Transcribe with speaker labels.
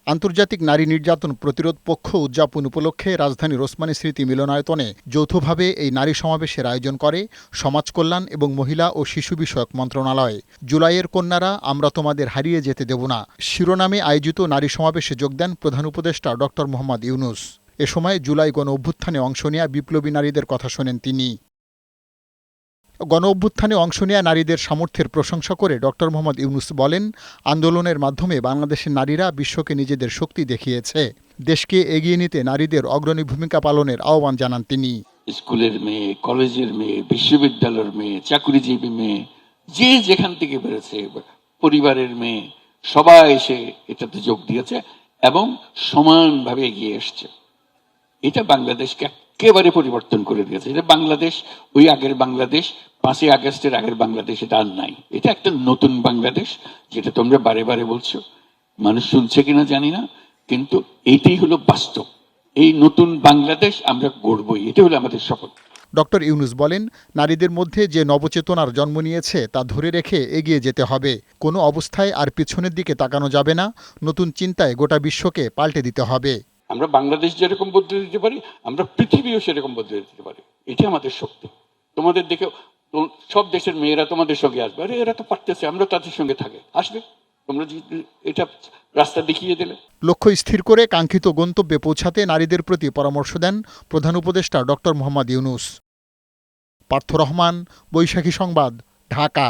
Speaker 1: আন্তর্জাতিক নারী নির্যাতন প্রতিরোধ পক্ষ উদযাপন উপলক্ষে রাজধানীর ওসমানী স্মৃতি মিলনায়তনে যৌথভাবে এই নারী সমাবেশের আয়োজন করে সমাজ কল্যাণ এবং মহিলা ও শিশু বিষয়ক মন্ত্রণালয়। জুলাইয়ের কন্যারা, আমরা তোমাদের হারিয়ে যেতে দেব না শিরোনামে আয়োজিত নারী সমাবেশে যোগ দেন প্রধান উপদেষ্টা ডক্টর মোহাম্মদ ইউনূস। এ সময় জুলাই গণ অভ্যুত্থানে অংশ নেয়া বিপ্লবী নারীদের কথা শোনেন তিনি। গণ অভ্যুত্থানে অংশ নেয়া নারীদের সামর্থ্যের প্রশংসা করে ডক্টর মোহাম্মদ ইউনূস বলেন, আন্দোলনের মাধ্যমে বাংলাদেশের নারীরা বিশ্বকে নিজেদের শক্তি দেখিয়েছে। দেশকে এগিয়ে নিতে নারীদের অগ্রণী ভূমিকা পালনের আহ্বান জানান তিনি।
Speaker 2: স্কুলের মেয়ে, কলেজের মেয়ে, বিশ্ববিদ্যালয়ের মেয়ে, চাকরিজীবী মেয়ে, যে যেখান থেকে বেরোছে, পরিবারের মেয়ে, সবাই এসে এটাতে যোগ দিয়েছে এবং সমানভাবে এগিয়ে এসছে। এটা বাংলাদেশকে একেবারে পরিবর্তন করে দিয়েছে। এটা বাংলাদেশ, ওই আগের বাংলাদেশ, 5ই আগস্টের আগের বাংলাদেশ এটা আর নাই। এটা একটা নতুন বাংলাদেশ, যেটা তোমরা বারে বারে বলছো, মানুষ শুনছে কিনা জানি না, কিন্তু এইটাই হলো বাস্তব। এই নতুন বাংলাদেশ আমরা গড়বই, এটা হলো আমাদের শপথ।
Speaker 1: ডক্টর ইউনূস বলেন, নারীদের মধ্যে যে নবচেতনার জন্ম নিয়েছে তা ধরে রেখে এগিয়ে যেতে হবে। কোনো অবস্থায় আর পিছনের দিকে তাকানো যাবে না। নতুন চিন্তায় গোটা বিশ্বকে পাল্টে দিতে হবে।
Speaker 2: আমরা বাংলাদেশ যেরকম বদলে দিতে পারি, আমরা পৃথিবীও সেরকম বদলে দিতে পারি। এটা আমাদের শক্তি। তোমাদের দেখে সব দেশের মেয়েরা তোমাদের সঙ্গে আসবে, আরে এরা তো পারতেছে, আমরা তাদের সঙ্গে থাকে আসবে। তোমরা এটা রাস্তা দেখিয়ে দিলে।
Speaker 1: লক্ষ্য স্থির করে কাঙ্ক্ষিত গন্তব্যে পৌঁছাতে নারীদের প্রতি পরামর্শ দেন প্রধান উপদেষ্টা ডক্টর মোহাম্মদ ইউনূস। পার্থ রহমান, বৈশাখী সংবাদ, ঢাকা।